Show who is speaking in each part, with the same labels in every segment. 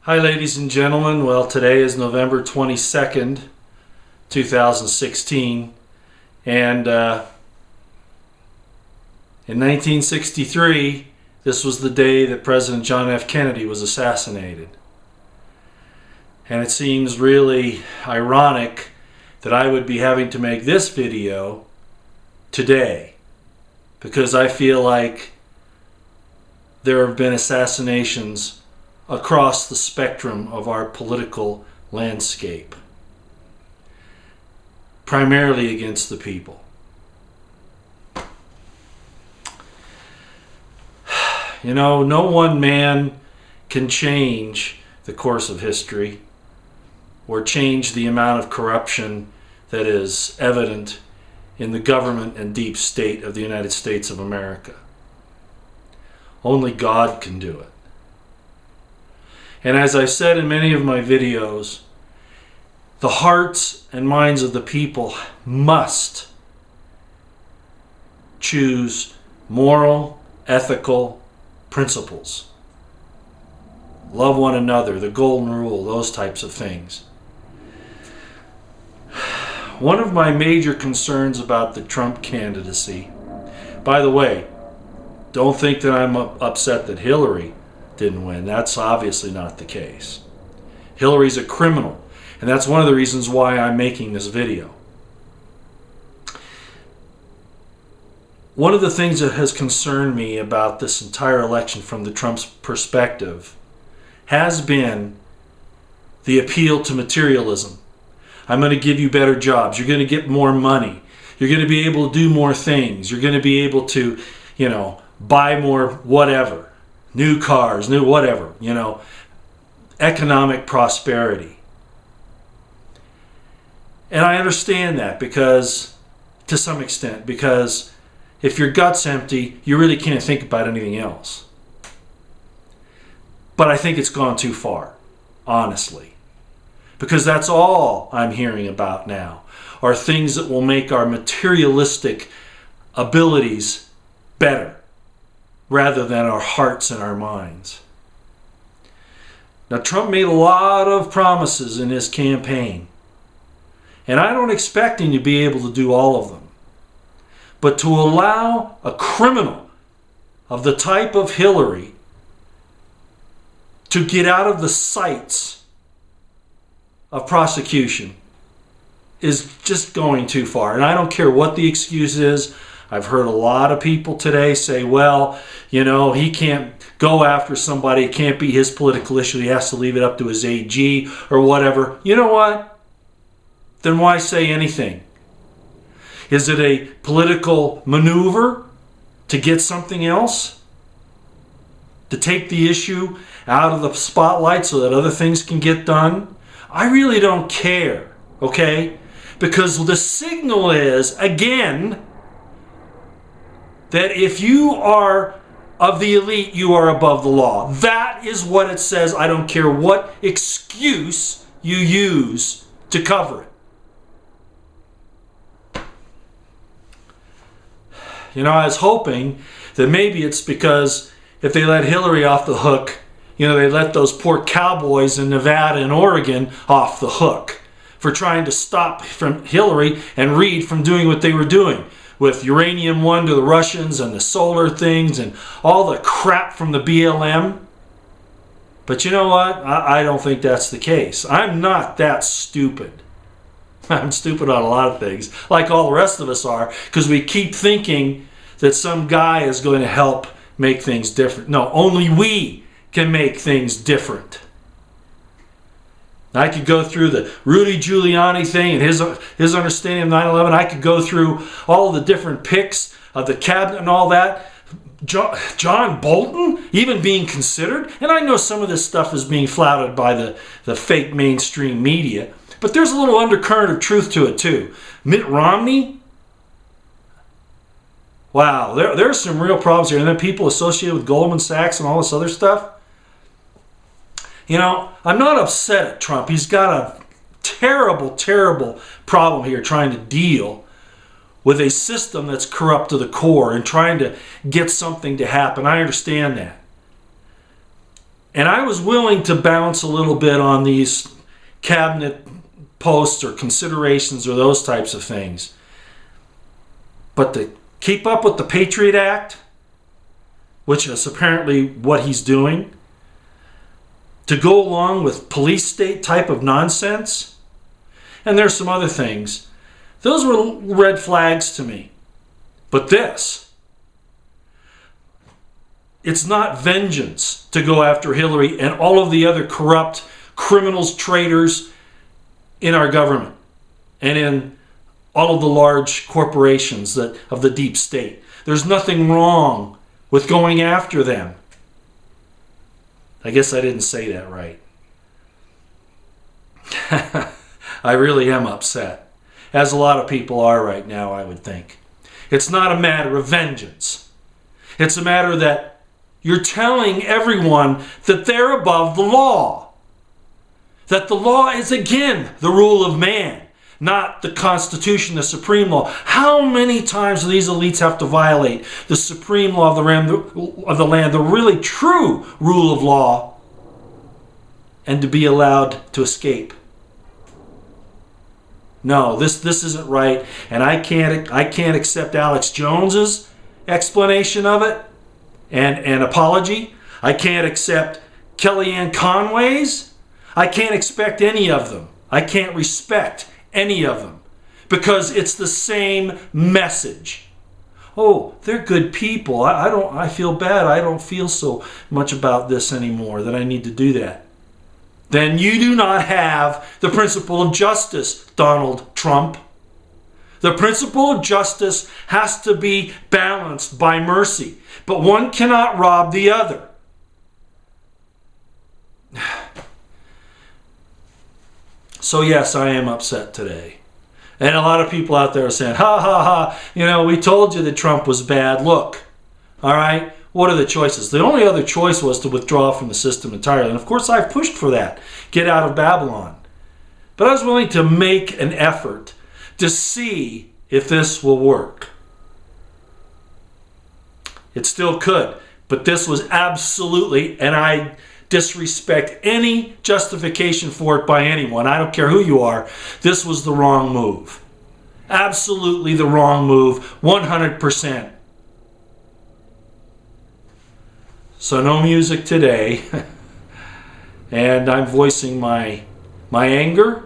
Speaker 1: Hi ladies and gentlemen, well today is November 22nd, 2016, and in 1963 this was the day that President John F. Kennedy was assassinated. And it seems really ironic that I would be having to make this video today, because I feel like there have been assassinations across the spectrum of our political landscape, primarily against the people. You know, no one man can change the course of history or change the amount of corruption that is evident in the government and deep state of the United States of America. Only God can do it. And as I've said in many of my videos, the hearts and minds of the people must choose moral, ethical principles. Love one another, the golden rule, those types of things. One of my major concerns about the Trump candidacy, by the way, don't think that I'm upset that Hillary didn't win. That's obviously not the case. Hillary's a criminal, and that's one of the reasons why I'm making this video. One of the things that has concerned me about this entire election from the Trump's perspective has been the appeal to materialism. I'm going to give you better jobs. You're going to get more money. You're going to be able to do more things. You're going to be able to, buy more whatever. New cars, new whatever, economic prosperity. And I understand that to some extent, because if your gut's empty, you really can't think about anything else. But I think it's gone too far, honestly. Because that's all I'm hearing about now, are things that will make our materialistic abilities better, rather than our hearts and our minds. Now, Trump made a lot of promises in his campaign, and I don't expect him to be able to do all of them. But to allow a criminal of the type of Hillary to get out of the sights of prosecution is just going too far. And I don't care what the excuse is. I've heard a lot of people today say, well, he can't go after somebody. It can't be his political issue. He has to leave it up to his AG or whatever. You know what? Then why say anything? Is it a political maneuver to get something else? To take the issue out of the spotlight so that other things can get done? I really don't care, okay? Because the signal is, again, that if you are of the elite, you are above the law. That is what it says. I don't care what excuse you use to cover it. I was hoping that maybe it's because if they let Hillary off the hook, they let those poor cowboys in Nevada and Oregon off the hook for trying to stop Hillary and Reid from doing what they were doing, with Uranium One to the Russians and the solar things and all the crap from the BLM. But you know what? I don't think that's the case. I'm not that stupid. I'm stupid on a lot of things, like all the rest of us are, because we keep thinking that some guy is going to help make things different. No, only we can make things different. I could go through the Rudy Giuliani thing and his understanding of 9/11. I could go through all the different picks of the cabinet and all that. John Bolton even being considered. And I know some of this stuff is being flouted by the fake mainstream media. But there's a little undercurrent of truth to it too. Mitt Romney. Wow, there's some real problems here. And then people associated with Goldman Sachs and all this other stuff. I'm not upset at Trump. He's got a terrible, terrible problem here trying to deal with a system that's corrupt to the core and trying to get something to happen. I understand that. And I was willing to bounce a little bit on these cabinet posts or considerations or those types of things. But to keep up with the Patriot Act, which is apparently what he's doing, to go along with police state type of nonsense, and there's some other things, those were red flags to me. But this, it's not vengeance to go after Hillary and all of the other corrupt criminals, traitors in our government and in all of the large corporations of the deep state. There's nothing wrong with going after them. I guess I didn't say that right. I really am upset, as a lot of people are right now, I would think. It's not a matter of vengeance. It's a matter that you're telling everyone that they're above the law. That the law is, again, the rule of man, not the Constitution, the supreme law. How many times do these elites have to violate the supreme law of the land, the really true rule of law, and to be allowed to escape? No, this isn't right, and I can't accept Alex Jones's explanation of it and apology. I can't accept Kellyanne Conway's. I can't expect any of them. I can't respect any of them because it's the same message. Oh, they're good people. I feel bad. I don't feel so much about this anymore that I need to do that. Then you do not have the principle of justice, Donald Trump. The principle of justice has to be balanced by mercy, but one cannot rob the other. So yes, I am upset today. And a lot of people out there are saying, ha ha ha, we told you that Trump was bad. Look, all right, what are the choices? The only other choice was to withdraw from the system entirely. And of course, I've pushed for that. Get out of Babylon. But I was willing to make an effort to see if this will work. It still could. But this was absolutely, and I disrespect any justification for it by anyone. I don't care who you are. This was the wrong move. Absolutely the wrong move. 100%. So no music today. And I'm voicing my anger,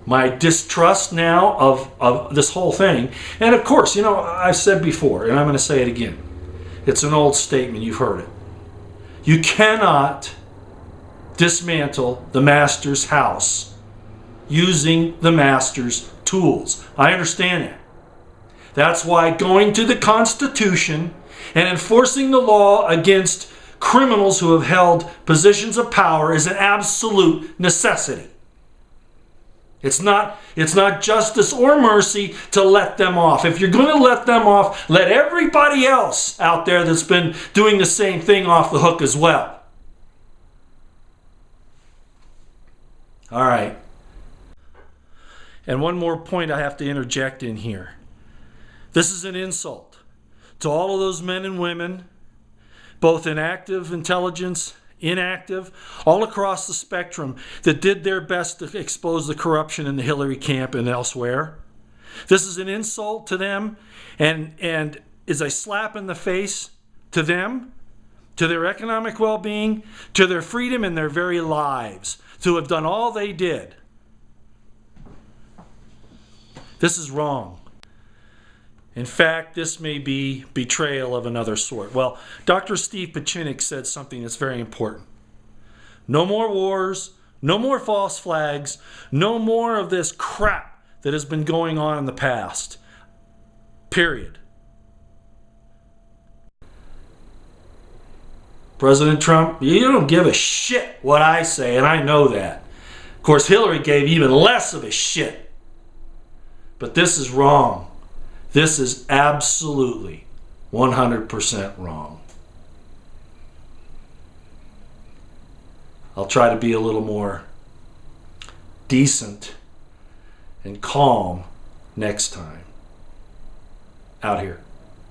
Speaker 1: my distrust now of this whole thing. And of course, I've said before, and I'm going to say it again. It's an old statement. You've heard it. You cannot dismantle the master's house using the master's tools. I understand that. That's why going to the Constitution and enforcing the law against criminals who have held positions of power is an absolute necessity. It's not justice or mercy to let them off. If you're going to let them off, let everybody else out there that's been doing the same thing off the hook as well. All right. And one more point I have to interject in here. This is an insult to all of those men and women, both in active intelligence, inactive, all across the spectrum, that did their best to expose the corruption in the Hillary camp and elsewhere. This is an insult to them and is a slap in the face to them, to their economic well-being, to their freedom and their very lives, to have done all they did. This is wrong. In fact, this may be betrayal of another sort. Well, Dr. Steve Pachinik said something that's very important. No more wars, no more false flags, no more of this crap that has been going on in the past. Period. President Trump, you don't give a shit what I say, and I know that. Of course, Hillary gave even less of a shit. But this is wrong. This is absolutely 100% wrong. I'll try to be a little more decent and calm next time. Out here.